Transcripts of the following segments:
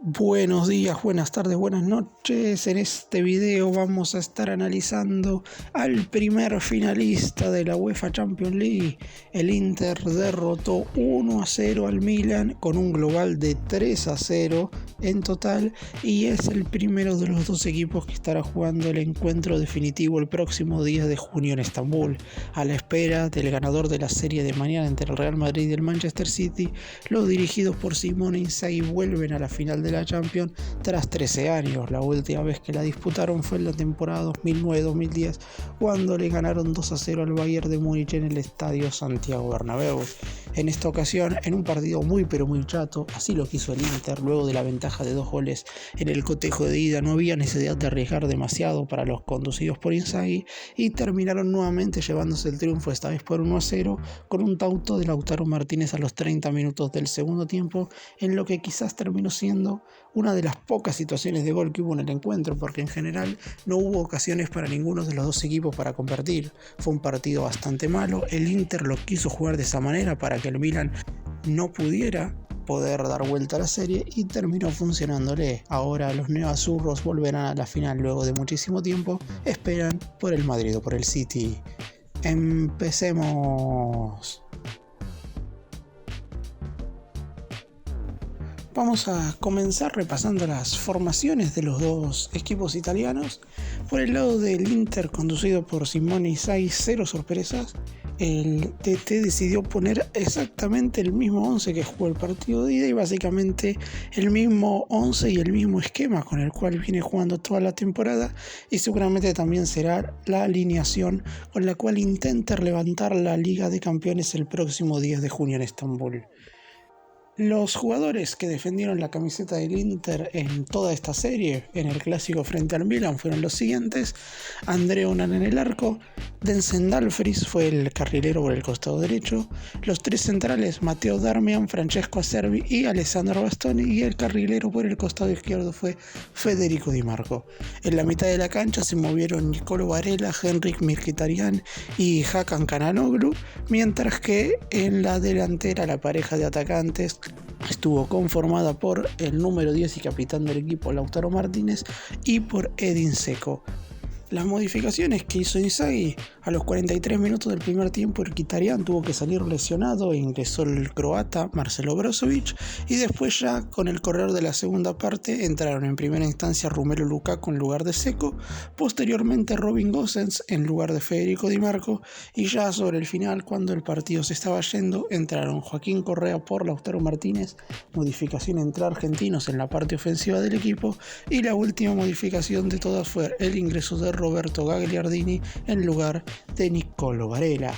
Buenos días, buenas tardes, buenas noches. En este video vamos a estar analizando al primer finalista de la UEFA Champions League. El Inter derrotó 1-0 al Milan con un global de 3-0 en total y es el primero de los dos equipos que estará jugando el encuentro definitivo el próximo 10 de junio en Estambul. A la espera del ganador de la serie de mañana entre el Real Madrid y el Manchester City, los dirigidos por Simone Inzaghi vuelven a la final de la Champions tras 13 años. La última vez que la disputaron fue en la temporada 2009-2010, cuando le ganaron 2-0 al Bayern de Múnich en el estadio Santiago Bernabéu. En esta ocasión, en un partido muy chato, así lo quiso el Inter, luego de la ventaja de 2 goles en el cotejo de ida, no había necesidad de arriesgar demasiado para los conducidos por Inzaghi y terminaron nuevamente llevándose el triunfo, esta vez por 1-0, con un tauto de Lautaro Martínez a los 30 minutos del segundo tiempo, en lo que quizás terminó siendo una de las pocas situaciones de gol que hubo en el encuentro, porque en general no hubo ocasiones para ninguno de los dos equipos para convertir. Fue un partido bastante malo, el Inter lo quiso jugar de esa manera para que el Milan no pudiera dar vuelta a la serie y terminó funcionándole. Ahora los neoazurros volverán a la final luego de muchísimo tiempo, esperan por el Madrid o por el City. Empecemos. Vamos a comenzar repasando las formaciones de los dos equipos italianos. Por el lado del Inter, conducido por Simone Inzaghi, cero sorpresas. El TT decidió poner exactamente el mismo 11 que jugó el partido de ida y básicamente el mismo 11 y el mismo esquema con el cual viene jugando toda la temporada, y seguramente también será la alineación con la cual intenta levantar la Liga de Campeones el próximo 10 de junio en Estambul. Los jugadores que defendieron la camiseta del Inter en toda esta serie, en el clásico frente al Milan, fueron los siguientes: André Onana en el arco, Denzel Dumfries fue el carrilero por el costado derecho, los tres centrales Matteo Darmian, Francesco Acerbi y Alessandro Bastoni, y el carrilero por el costado izquierdo fue Federico Di Marco. En la mitad de la cancha se movieron Nicolo Varela, Henrik Mkhitaryan y Hakan Çalhanoğlu, mientras que en la delantera la pareja de atacantes estuvo conformada por el número 10 y capitán del equipo Lautaro Martínez y por Edin Dzeko. Las modificaciones que hizo Inzaghi: a los 43 minutos del primer tiempo Mkhitaryan tuvo que salir lesionado e ingresó el croata Marcelo Brozovic, y después ya con el correr de la segunda parte entraron en primera instancia Romelu Lukaku en lugar de Dzeko, posteriormente Robin Gosens en lugar de Federico Di Marco, y ya sobre el final, cuando el partido se estaba yendo, entraron Joaquín Correa por Lautaro Martínez, modificación entre argentinos en la parte ofensiva del equipo, y la última modificación de todas fue el ingreso de Roberto Gagliardini en lugar de Nicolo Varela.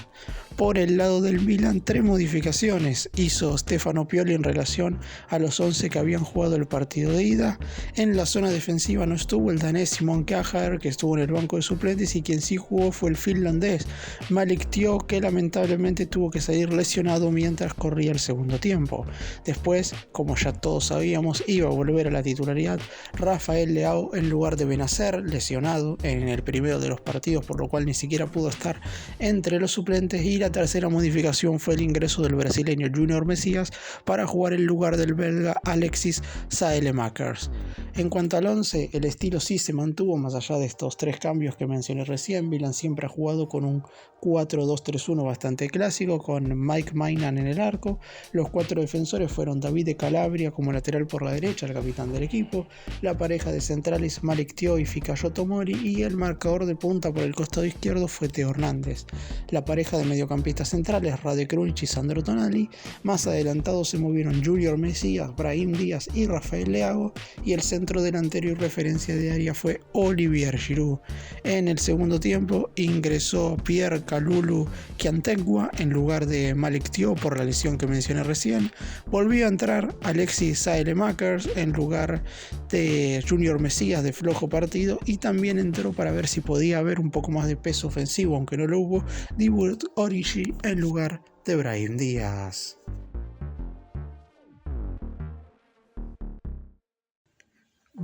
Por el lado del Milan, 3 modificaciones hizo Stefano Pioli en relación a los 11 que habían jugado el partido de ida. En la zona defensiva no estuvo el danés Simon Kjær, que estuvo en el banco de suplentes, y quien sí jugó fue el finlandés Malik Thiaw, que lamentablemente tuvo que salir lesionado mientras corría el segundo tiempo. Después, como ya todos sabíamos, iba a volver a la titularidad Rafael Leao en lugar de Benacer, lesionado en el primero de los partidos, por lo cual ni siquiera pudo estar entre los suplentes. Y la tercera modificación fue el ingreso del brasileño Junior Messias para jugar en lugar del belga Alexis Saelemaekers. En cuanto al 11, el estilo sí se mantuvo más allá de estos 3 cambios que mencioné recién. Milan siempre ha jugado con un 4-2-3-1 bastante clásico, con Mike Maignan en el arco. Los 4 defensores fueron David de Calabria como lateral por la derecha, el capitán del equipo, la pareja de centrales Malik Thiaw y Fikayo Tomori, y el marcador de punta por el costado izquierdo fue Theo Hernández. La pareja de mediocampistas centrales Rade Krunic y Sandro Tonali. Más adelantados se movieron Junior Messias, Brahim Díaz y Rafael Leao, y el centro delantero y referencia de área fue Olivier Giroud. En el segundo tiempo ingresó Pierre Kalulu Kiantegua en lugar de Malik Thiaw por la lesión que mencioné recién. Volvió a entrar Alexis Saelemaekers en lugar de Junior Messias de flojo partido, y también entró, para ver si podía haber un poco más de peso ofensivo, aunque no lo hubo, Divock Origi en lugar de Brahim Díaz.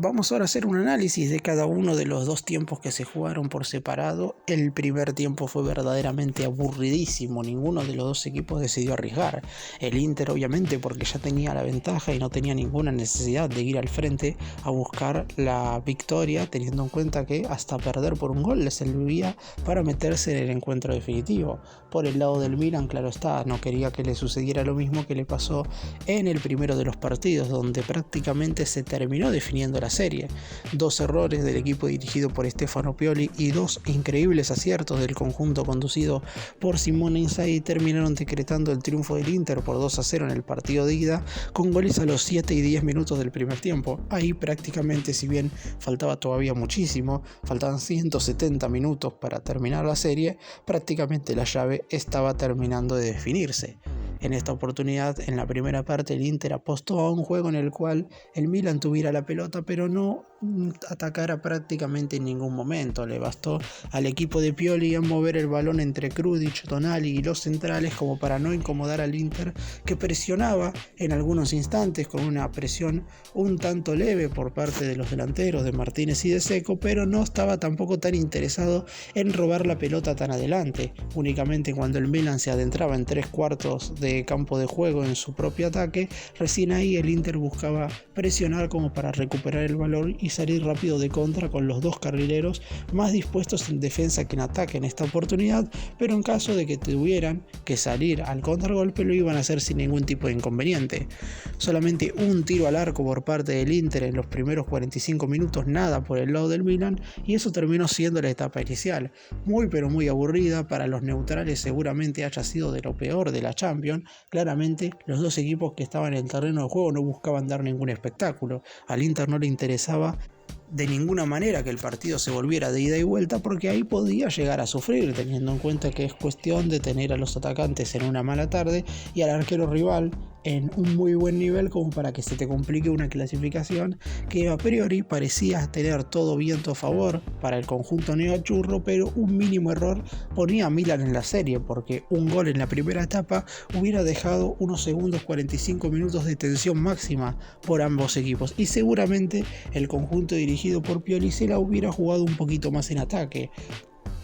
Vamos ahora a hacer un análisis de cada uno de los dos tiempos que se jugaron por separado. El primer tiempo fue verdaderamente aburridísimo, ninguno de los dos equipos decidió arriesgar. El Inter obviamente porque ya tenía la ventaja y no tenía ninguna necesidad de ir al frente a buscar la victoria, teniendo en cuenta que hasta perder por un gol le servía para meterse en el encuentro definitivo. Por el lado del Milan, claro está, no quería que le sucediera lo mismo que le pasó en el primero de los partidos, donde prácticamente se terminó definiendo la serie. Dos errores del equipo dirigido por Stefano Pioli y dos increíbles aciertos del conjunto conducido por Simone Inzaghi terminaron decretando el triunfo del Inter por 2-0 en el partido de ida, con goles a los 7 y 10 minutos del primer tiempo. Ahí prácticamente, si bien faltaba todavía muchísimo, faltaban 170 minutos para terminar la serie, prácticamente la llave estaba terminando de definirse. En esta oportunidad, en la primera parte, el Inter apostó a un juego en el cual el Milan tuviera la pelota, pero no atacara prácticamente en ningún momento. Le bastó al equipo de Pioli en mover el balón entre Krunic, Tonali y los centrales como para no incomodar al Inter, que presionaba en algunos instantes con una presión un tanto leve por parte de los delanteros de Martínez y de Seco, pero no estaba tampoco tan interesado en robar la pelota tan adelante. Únicamente cuando el Milan se adentraba en 3/4 de campo de juego en su propio ataque, recién ahí el Inter buscaba presionar como para recuperar el balón y salir rápido de contra con los dos carrileros más dispuestos en defensa que en ataque en esta oportunidad, pero en caso de que tuvieran que salir al contragolpe lo iban a hacer sin ningún tipo de inconveniente. Solamente un tiro al arco por parte del Inter en los primeros 45 minutos, nada por el lado del Milan, y eso terminó siendo la etapa inicial, muy pero muy aburrida. Para los neutrales seguramente haya sido de lo peor de la Champions. Claramente los dos equipos que estaban en el terreno de juego no buscaban dar ningún espectáculo. Al Inter no le interesaba de ninguna manera que el partido se volviera de ida y vuelta, porque ahí podía llegar a sufrir, teniendo en cuenta que es cuestión de tener a los atacantes en una mala tarde y al arquero rival en un muy buen nivel como para que se te complique una clasificación que a priori parecía tener todo viento a favor para el conjunto neochurro, pero un mínimo error ponía a Milan en la serie, porque un gol en la primera etapa hubiera dejado unos segundos 45 minutos de tensión máxima por ambos equipos, y seguramente el conjunto dirigido por Pioli se la hubiera jugado un poquito más en ataque,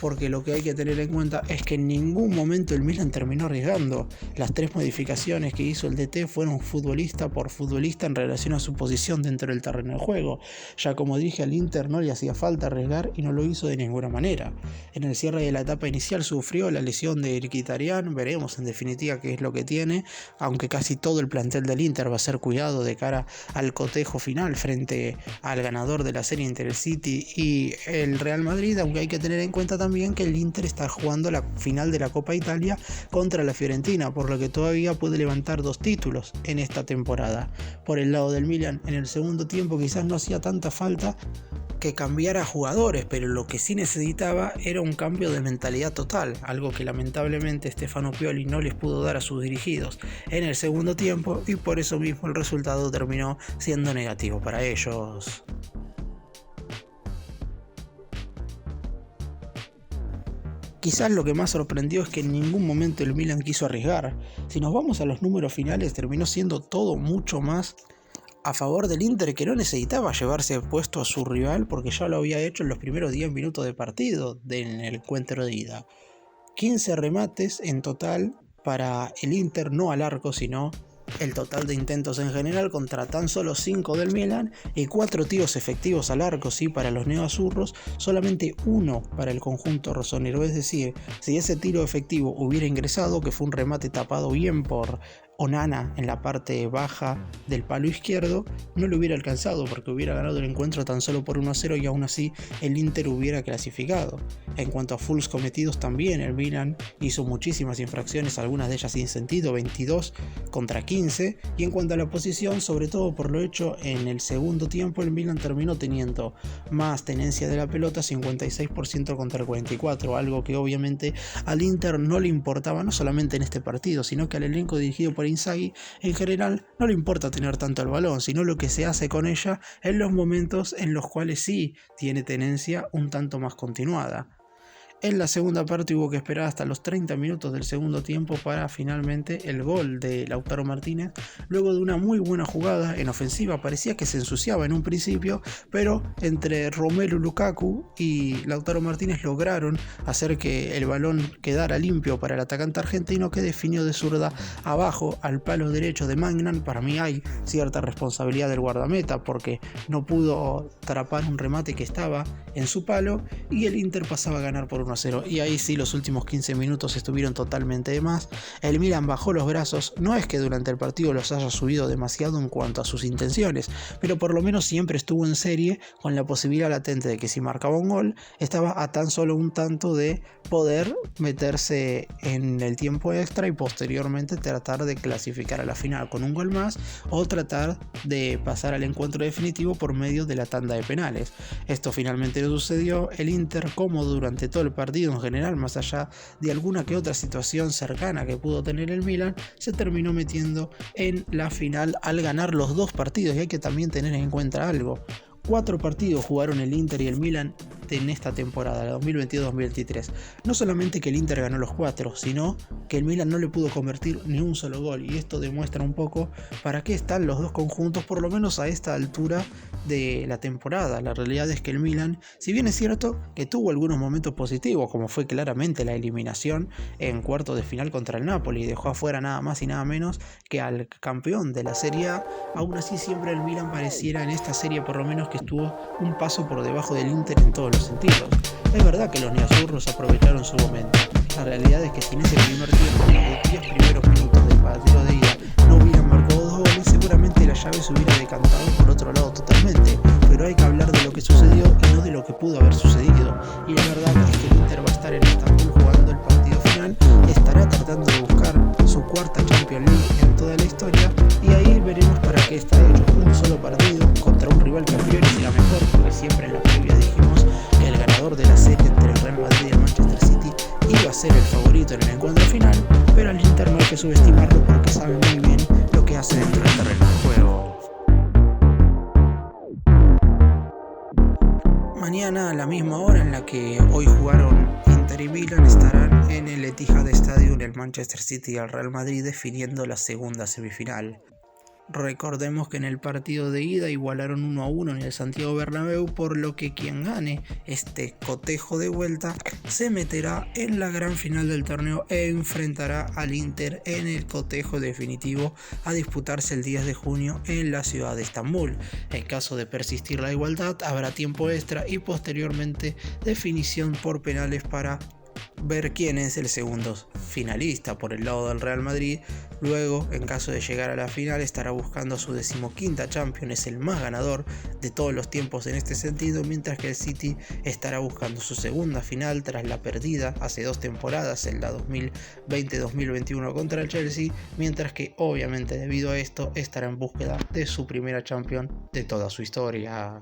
porque lo que hay que tener en cuenta es que en ningún momento el Milan terminó arriesgando. Las 3 modificaciones que hizo el DT fueron futbolista por futbolista en relación a su posición dentro del terreno de juego. Ya como dije, al Inter no le hacía falta arriesgar y no lo hizo de ninguna manera. En el cierre de la etapa inicial sufrió la lesión de Mkhitaryan, veremos en definitiva qué es lo que tiene, aunque casi todo el plantel del Inter va a ser cuidado de cara al cotejo final frente al ganador de la serie entre el City y el Real Madrid, aunque hay que tener en cuenta también que el Inter está jugando la final de la Copa Italia contra la Fiorentina, por lo que todavía puede levantar 2 títulos en esta temporada. Por el lado del Milan, en el segundo tiempo quizás no hacía tanta falta que cambiara jugadores, pero lo que sí necesitaba era un cambio de mentalidad total, algo que lamentablemente Stefano Pioli no les pudo dar a sus dirigidos en el segundo tiempo, y por eso mismo el resultado terminó siendo negativo para ellos. Quizás lo que más sorprendió es que en ningún momento el Milan quiso arriesgar. Si nos vamos a los números finales, terminó siendo todo mucho más a favor del Inter, que no necesitaba llevarse puesto a su rival porque ya lo había hecho en los primeros 10 minutos de partido del encuentro de ida. 15 remates en total para el Inter, no al arco, sino el total de intentos en general contra tan solo 5 del Milan, y 4 tiros efectivos al arco, sí, para los neoazurros, solamente 1 para el conjunto rosonero. Es decir, si ese tiro efectivo hubiera ingresado, que fue un remate tapado bien por Onana en la parte baja del palo izquierdo, no lo hubiera alcanzado porque hubiera ganado el encuentro tan solo por 1-0 y aún así el Inter hubiera clasificado. En cuanto a fouls cometidos, también el Milan hizo muchísimas infracciones, algunas de ellas sin sentido, 22 contra 15, y en cuanto a la posición, sobre todo por lo hecho en el segundo tiempo, el Milan terminó teniendo más tenencia de la pelota, 56% contra el 44%, algo que obviamente al Inter no le importaba, no solamente en este partido, sino que al elenco dirigido por Inzaghi en general no le importa tener tanto el balón, sino lo que se hace con ella en los momentos en los cuales sí tiene tenencia un tanto más continuada. En la segunda parte hubo que esperar hasta los 30 minutos del segundo tiempo para finalmente el gol de Lautaro Martínez, luego de una muy buena jugada en ofensiva. Parecía que se ensuciaba en un principio, pero entre Romelu Lukaku y Lautaro Martínez lograron hacer que el balón quedara limpio para el atacante argentino, que definió de zurda abajo al palo derecho de Magnan. Para mí hay cierta responsabilidad del guardameta porque no pudo atrapar un remate que estaba en su palo y el Inter pasaba a ganar por 1-0. Y ahí sí, los últimos 15 minutos estuvieron totalmente de más. El Milan bajó los brazos. No es que durante el partido los haya subido demasiado en cuanto a sus intenciones, pero por lo menos siempre estuvo en serie, con la posibilidad latente de que si marcaba un gol estaba a tan solo un tanto de poder meterse en el tiempo extra y posteriormente tratar de clasificar a la final con un gol más, o tratar de pasar al encuentro definitivo por medio de la tanda de penales. Esto finalmente no sucedió. El Inter, como durante todo el partido en general, más allá de alguna que otra situación cercana que pudo tener el Milan, se terminó metiendo en la final al ganar los dos partidos. Y hay que también tener en cuenta algo: 4 partidos jugaron el Inter y el Milan en esta temporada, la 2022-2023. No solamente que el Inter ganó los 4, sino que el Milan no le pudo convertir ni un solo gol. Y esto demuestra un poco para qué están los dos conjuntos, por lo menos a esta altura de la temporada. La realidad es que el Milan, si bien es cierto que tuvo algunos momentos positivos, como fue claramente la eliminación en cuartos de final contra el Napoli, y dejó afuera nada más y nada menos que al campeón de la Serie A, aún así siempre el Milan pareciera en esta serie por lo menos que estuvo un paso por debajo del Inter en todos los sentidos. Es verdad que los neazzurros aprovecharon su momento. La realidad es que si en ese primer tiempo, en los 10 primeros minutos del partido de ida, no hubieran marcado 2 goles, seguramente la llave se hubiera decantado por otro lado totalmente. Pero hay que hablar de lo que sucedió y no de lo que pudo haber sucedido. Y la verdad es que el Inter va a estar en Estambul jugando el partido final, estará tratando de buscar su cuarta Champions League en toda la historia, y ahí veremos para qué está hecho. Un solo partido contra un rival que a priori será mejor, porque siempre en la previa dijimos que el ganador de la serie entre el Real Madrid y el Manchester City iba a ser el favorito en el encuentro final, pero al Inter no hay que subestimarlo porque sabe muy bien lo que hace dentro del terreno de juego. Mañana a la misma hora en la que hoy jugaron Inter y Milan, estarán en el Etihad Stadium el Manchester City y el Real Madrid definiendo la segunda semifinal. Recordemos que en el partido de ida igualaron 1-1 en el Santiago Bernabéu, por lo que quien gane este cotejo de vuelta se meterá en la gran final del torneo e enfrentará al Inter en el cotejo definitivo a disputarse el 10 de junio en la ciudad de Estambul. En caso de persistir la igualdad, habrá tiempo extra y posteriormente definición por penales para ver quién es el segundo finalista. Por el lado del Real Madrid, luego, en caso de llegar a la final, estará buscando su 15ª Champions, es el más ganador de todos los tiempos en este sentido, mientras que el City estará buscando su segunda final tras la perdida hace 2 temporadas, en la 2020-2021 contra el Chelsea, mientras que obviamente debido a esto estará en búsqueda de su primera Champions de toda su historia.